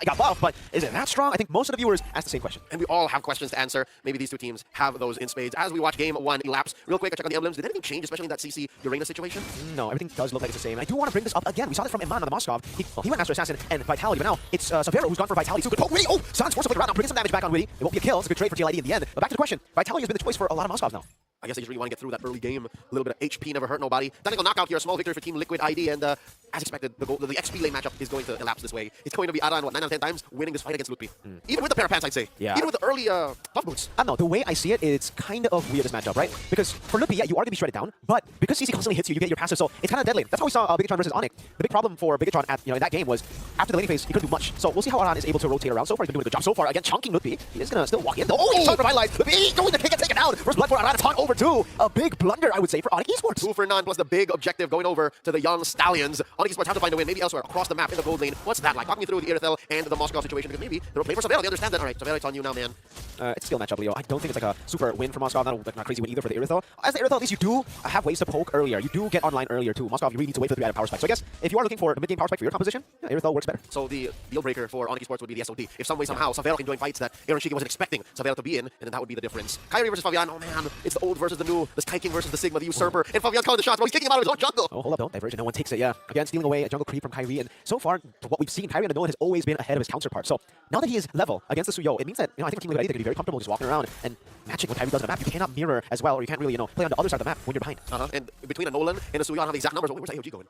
he got buffed, but is it that strong? I think most of the viewers ask the same question. And we all have questions to answer. Maybe these two teams have those in spades. As we watch game 1 elapse, real quick, I check on the emblems. Did anything change, especially in that CC Uranus situation? No, everything does look like it's the same. I do want to bring this up again. We saw this from Iman on the Moskov. He went Master Assassin and Vitality, but now it's Savero who's gone for Vitality. So good. Oh, Witty! Oh, Sans forced away around now, bringing some damage back on Witty. It won't be a kill. It's a good trade for TLID in the end. But back to the question. Vitality has been the choice for a lot of Moskovs now. I guess they just really want to get through that early game. A little bit of HP never hurt nobody. Technical knockout here, a small victory for Team Liquid ID, and as expected, the XP lane matchup is going to elapse this way. It's going to be Aran, 9 out of 10 times winning this fight against Lutpi. Even with the pair of pants, I'd say. Yeah. Even with the early buff boots. I don't know, the way I see it, it's kind of weird, this matchup, right? Because for Lutpi, yeah, you are going to be shredded down, but because CC constantly hits you, you get your passive, so it's kind of dead lane. That's how we saw Bigatron versus ONIC. The big problem for Bigatron at, in that game was, after the laning phase, he couldn't do much. So we'll see how Aran is able to rotate around. So far, he's been doing a good job. So far, again, chunking Lutpi. He is going to still walk in. Oh, he's trying to revitalize. Lutpi going to kick and take it down. First blood for Aran, it's on over to a big blunder, I would say, for ONIC Esports. 2 for none, plus the big objective going over to the young Stallions. ONIC Esports have to find a win, maybe elsewhere, across the map in the gold lane. What's that like? Talk me through the Irithel and the Moskov situation, because maybe they're playing for Savera. They understand that. All right, Savera, it's on you now, man. It's still a matchup, Leo. I don't think it's like a super win for Moskov. Not crazy win either for the Irithel. As the Irithel, at least you do have ways to poke earlier. You do get online earlier, too. Moskov, you really need to wait for the 3-item power spike. So I guess if you are looking for a mid-game power spike for your composition, yeah, Irithel works better. So the deal breaker for ONIC Esports would be the SOD. If some way, somehow, Savera can join fights that Aaron Shiki wasn't expecting Savera to be in, and then that would be the difference. Kyrie versus Fabian, oh man, it's the old versus the new, the Sky King versus the Sigma, the Usurper, and Fabian's calling the shots, but he's kicking him out of his own jungle. Oh, hold up, don't diverge, no one takes it, yeah. Again, stealing away a jungle creep from Kyrie, and so far, what we've seen, Kyrie on the middle has always been ahead of his counterpart. So now that he is level against the Suyo, it means that, I think Team Liquid can be very comfortable just walking around and matching what Kyrie does on the map. You cannot mirror as well, or you can't really, play on the other side of the map when you're behind. And between a Nolan and a Suyo, I don't have the exact numbers. Where's AOG going?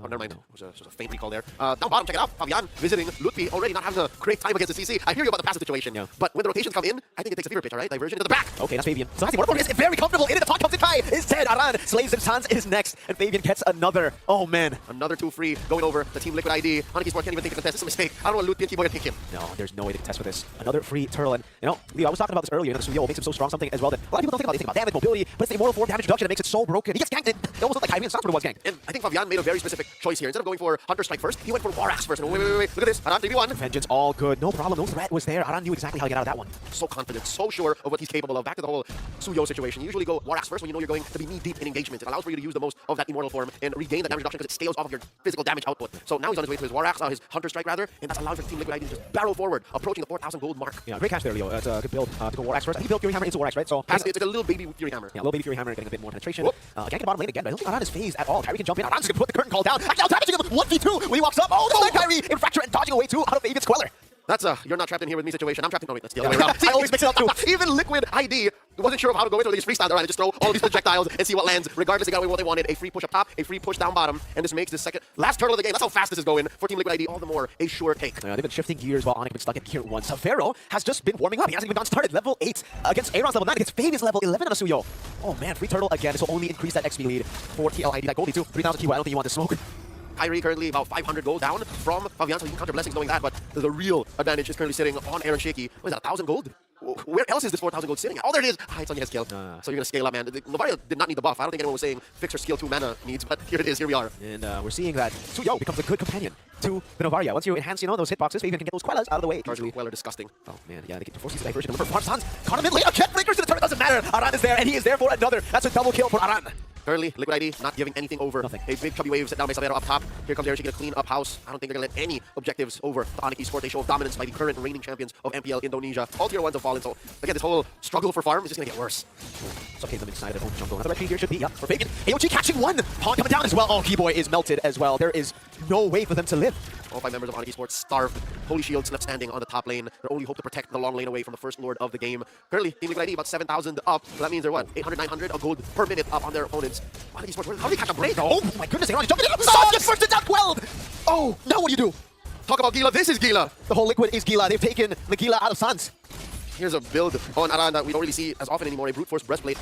Oh, never mind. It was a faint recall there. Down bottom, check it out. Fabian visiting Lutpi, already not having a great time against the CC. I hear you about the passive situation. Yeah. But when the rotations come in, I think it takes a fever pitch, all right? Diversion into the back. Okay, that's Fabian. So Waterford is very comfortable. In the top comes the Kai. Is dead. Aran slays him. Sans is next. And Fabian gets another. Oh, man. Another 2 free going over the Team Liquid ID. ONIC Esports can't even think to contest. It's a mistake. I don't know what Lutpi and Keyboy can take him. No, there's no way to contest with this. Another free turtle. And, Leo, I was talking about this earlier. The Suyo makes him so strong, something as well that a lot of people don't think about. They think about damage, mobility, but it's the immortal form damage reduction that makes it so broken. He gets ganked. It almost looked like Kyrie and Sans was ganked. And I think Fabian made a very specific choice here. Instead of going for Hunter Strike first, he went for War Axe first. And wait. Look at this. Aran 3v1. Vengeance all good. No problem. No threat was there. Aran knew exactly how to get out of that one. So confident, so sure of what he's capable of. Back to the whole Suyo situation. You usually go War Axe first when you know you're going to be knee-deep in engagement. It allows for you to use the most of that immortal form and regain that damage reduction because it scales off of your physical damage output. So now he's on his way to his War Axe, his Hunter Strike rather, and that's allowing for Team Liquid ID to just barrel forward, approaching the 4,000 gold mark. Yeah, great catch there, Leo. It's a good build to go War Axe first. I think he built Fury Hammer into War Axe, right? So it's like a little baby Fury Hammer. Yeah, a little baby Fury Hammer getting a bit more penetration. Ganking the bottom lane again, but I don't think Aran is phased at all. Kyrie can jump in. Aran's going to put the curtain call down. Actually, damaging him 1v2 when he walks up. Oh, there's Kyrie in Fracture and dodging away too out of Fabian's Queller. That's a you're not trapped in here with me situation. I'm trapped in. No, wait, that's the other way around. See, I always mix it up too. Even Liquid ID wasn't sure of how to go into. They just freestyle around and just throw all these projectiles and see what lands. Regardless, they got away with what they wanted. A free push up top, a free push down bottom, and this makes the last turtle of the game. That's how fast this is going for Team Liquid ID. All the more a sure take. They've been shifting gears while ONIC has been stuck at gear 1. Savero has just been warming up. He hasn't even gotten started. Level 8 against Aaron's level 9 against Fabian's level 11 on a Suyo. Oh man, free turtle again. This will only increase that XP lead for TLID. That goldie too. 3,000 Kiwi. I don't think you want to smoke. Kyrie currently about 500 gold down from Fabian, so he can counter blessings knowing that, but the real advantage is currently sitting on Aaron Shaky. What is that, 1,000 gold? Where else is this 4,000 gold sitting? Oh, there it is. It's on your skill. So you're going to scale up, man. Novaria did not need the buff. I don't think anyone was saying fix her skill 2 mana needs, but here it is. Here we are. And we're seeing that Suyo becomes a good companion to the Novaria. Once you enhance, those hitboxes, Fabian can get those Quellas out of the way. Charging Queller, disgusting. Oh, man. Yeah, they get to force these diversion. Number 4, Sans. Caught him in late. Jet breakers to the turret. Doesn't matter. Aran is there, and he is there for another. That's a double kill for Aran. Currently, Liquid ID not giving anything over. Nothing. A big chubby wave set down by Savero up top. Here comes Aaron Shaky to clean up house. I don't think they're going to let any objectives over the ONIC Esports. They show dominance by the current reigning champions of MPL Indonesia. All tier 1s have fallen, so again, this whole struggle for farm is just going to get worse. It's okay, them inside their own jungle. Another red here should be, yeah, for Fabian. AOG catching one. Pawn coming down as well. Oh, Keyboy is melted as well. There is no way for them to live. All 5 members of ONIC Esports starved. Holy Shields left standing on the top lane. Their only hope to protect the long lane away from the first lord of the game. Currently, Team Liquid ID about 7,000 up. So that means they're what? 800, 900 a gold per minute up on their opponents. ONIC Esports, how do they catch a break? Oh my goodness, they're jumping in. Sans gets first down 12. Oh, now what do you do? Talk about Gila. This is Gila. The whole Liquid is Gila. They've taken the Gila out of Sans. Here's a build on Aran that we don't really see as often anymore. A brute force breastplate.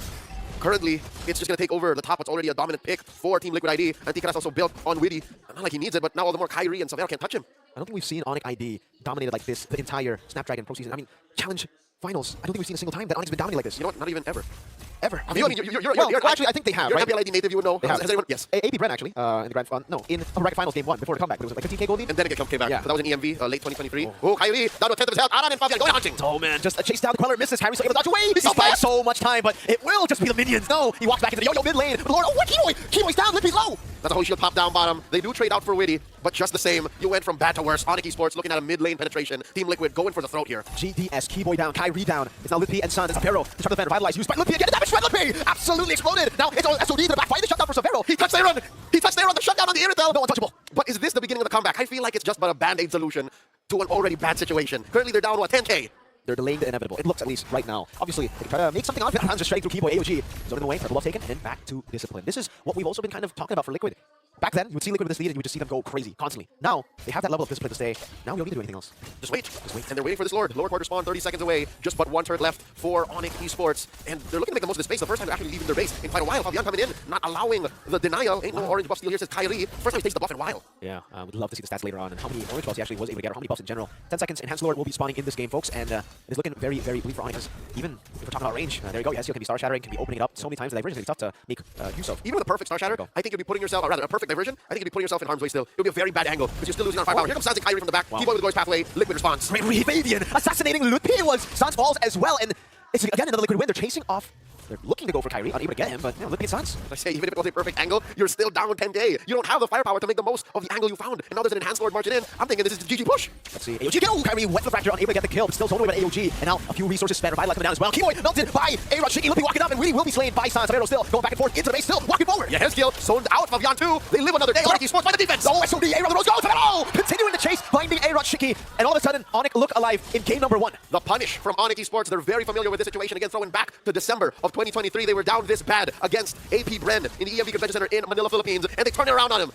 Currently, it's just going to take over the top what's already a dominant pick for Team Liquid ID. And Tika's also built on Witty. Not like he needs it, but now all the more Kyrie and Savero can't touch him. I don't think we've seen ONIC ID dominated like this the entire Snapdragon Pro Season. I mean, Challenge Finals. I don't think we've seen a single time that ONIC's been dominated like this. You know what? Not even ever. Ever. You're actually, I think they have. You're right? MPL ID native, you would know. Has anyone? Yes. AP Bren actually, in the grand in Bracket Finals game 1 before the comeback, but it was like 15k gold lead. And then it came back. Yeah. So that was an EMV, late 2023. Oh, Kyrie, down to a tenth of his health. Aran and Fabian going hunting. Oh man, just a chase down the Queller, misses. Harry's able to dodge away. He's buying so much time, but it will just be the minions. No, he walks back into the yo-yo mid lane. But Lord, oh, what Keyboy? Keyboy's down, Lippy's low. That's a whole shield pop down bottom. They do trade out for Witty. but just the same, you went from bad to worse. ONIC Esports looking at a mid-lane penetration. Team Liquid going for the throat here. GDS, Keyboy down, Kyrie down. It's now Lippy and Sun. It's Severo. He's trying to defend, revitalize, use by Lippy again. The damage by Lippy! Absolutely exploded. Now it's SOD to the back. Find the shutdown for Severo. He touched Aaron! He touched Aaron, the shutdown on the Irithel! No, untouchable. But is this the beginning of the comeback? I feel like it's just but a band-aid solution to an already bad situation. Currently they're down, what, 10k? They're delaying the inevitable. It looks, at least right now. Obviously, they try to make something out of it. Hands just straight through Keyboy, AOG. Zone in the way, purple buff taken, and back to discipline. This is what we've also been kind of talking about for Liquid. Back then, you would see Liquid with this lead and you would just see them go crazy, constantly. Now, they have that level of discipline to stay. Now we don't need to do anything else. Just wait. And they're waiting for this Lord. Lord quarter spawn, 30 seconds away. Just but one turret left for ONIC Esports. And they're looking to make the most of the space. The first time they're actually leaving their base in quite a while. Fabian coming in, not allowing the denial. Ain't no orange buff steal here, says Kyrie. First time he takes the buff in a while. Yeah, we'd love to see the stats later on and how many orange buffs he actually was able to get, or how many buffs in general. 10 seconds, Enhanced Lord will be spawning in this game, folks. And it is looking very, very bleak for ONIC. Even if we're talking about range, there you go. Yes, can be star shattering, can be opening it up so many times. The diversion is tough to make use of. Even with a perfect star shatter, I think you'll be putting yourself, or rather a perfect diversion, I think you'll be putting yourself in harm's way still. It'll be a very bad angle because you're still losing on firepower. Here comes Sans and Kyrie from the back. Keyboy with the Goy's pathway. Liquid response. Great Fabian assassinating Lippy was Sans falls as well, and it's again another Liquid win. They're chasing off. They're looking to go for Kyrie, unable to get him, but you know, Lippy and Sans. I say, even if it was a perfect angle, you're still down 10k. You don't have the firepower to make the most of the angle you found. And now there's an Enhanced Lord marching in. I'm thinking this is the GG push. Let's see. AOG kill! Kyrie went for the fracture, unable to get the kill, but still zoned away by AOG. And now a few resources spent. Revitalize coming down as well. Keyboy melted by A-Rod. Shiki Lippy walking up and really will be slain by Sans. Severo still going back and forth into the base, still walking forward. Yeah, his kill zoned out. Fabian 2. They live another day. ONIC Esports by the defense. Oh, SOD, A-Rod, the Rose goes. Severo continuing the chase, finding A-Rod Shiki. And all of a sudden, ONIC look alive in game number 1. The punish from ONIC Esports. They're very familiar with this situation. Again, throwing back to December of 2023. They were down this bad against AP Bren in the EMV Convention Center in Manila, Philippines, and they turned it around on him.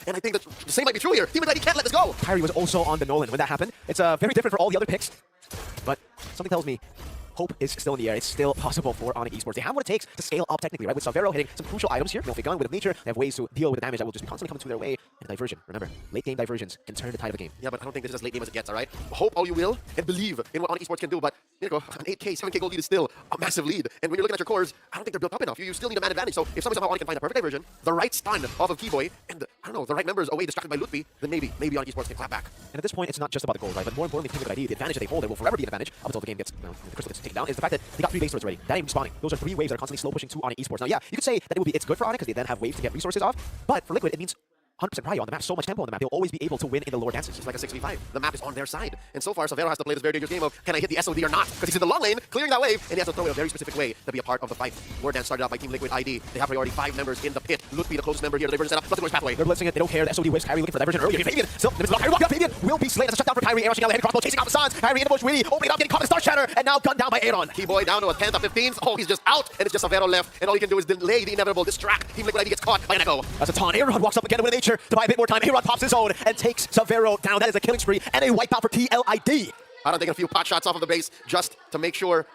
And I think that the same might be true here. Team Liquid can't let this go. Kyrie was also on the Nolan when that happened. It's very different for all the other picks, but something tells me hope is still in the air. It's still possible for ONIC Esports. They have what it takes to scale up technically, right? With Severo hitting some crucial items here. With Gun, with Nature, they have ways to deal with the damage that will just be constantly coming to their way. And diversion. Remember, late game diversions can turn the tide of the game. Yeah, but I don't think this is as late game as it gets, all right? Hope all you will and believe in what ONIC Esports can do, but you know, an 8k, 7k gold lead is still a massive lead. And when you're looking at your cores, I don't think they're built up enough. You still need a man advantage. So if somehow ONIC can find a perfect diversion, the right stun off of Keyboy, and I don't know, the right members away distracted by Lutfi, then maybe ONIC Esports can clap back. And at this point, it's not just about the gold, right? But more importantly, Team Liquid ID, the advantage that they hold, it will forever be an advantage up until the game gets, the crystal gets taken down, is the fact that they got 3 base turrets already. That ain't spawning. Those are 3 waves that are constantly slow pushing to ONIC Esports. Now, yeah, you could say that it's good for ONIC because they then have waves to get resources off, but for Liquid, it means 100% prio on the map, so much tempo on the map. They'll always be able to win in the lower dances. It's like a 6v5. The map is on their side. And so far, Severo has to play this very dangerous game of, can I hit the SOD or not? Because he's in the long lane, clearing that wave, and he has to throw it a very specific way to be a part of the fight. War dance started out by Team Liquid ID. They have priority 5 members in the pit. Lutfi, the closest member here, the diversion setup, plus the pathway. They're blitzing it, they don't care. The SOD waves Kyrie looking for diversion early. Fabian still, Kyrie walking up, Fabian will be slain as a shutdown for Kyrie. Aaron rushing out, heavy crossbow, chasing off the Sans. Kyrie in the bush, really opening up, getting caught in Star Shatter, and now gunned down by Aaron. Keyboy down to a 10th, a 15th. Oh, he's just out, and it's just Severo left. And all he can do is delay the inevitable, distract. Team Liquid ID gets caught by an echo. That's a taunt. Aaron walks up again with Nature to buy a bit more time. Aaron pops his own and takes Severo down. That is a killing spree and a wipeout for TLID. I don't think a few pot shots off of the base just to make sure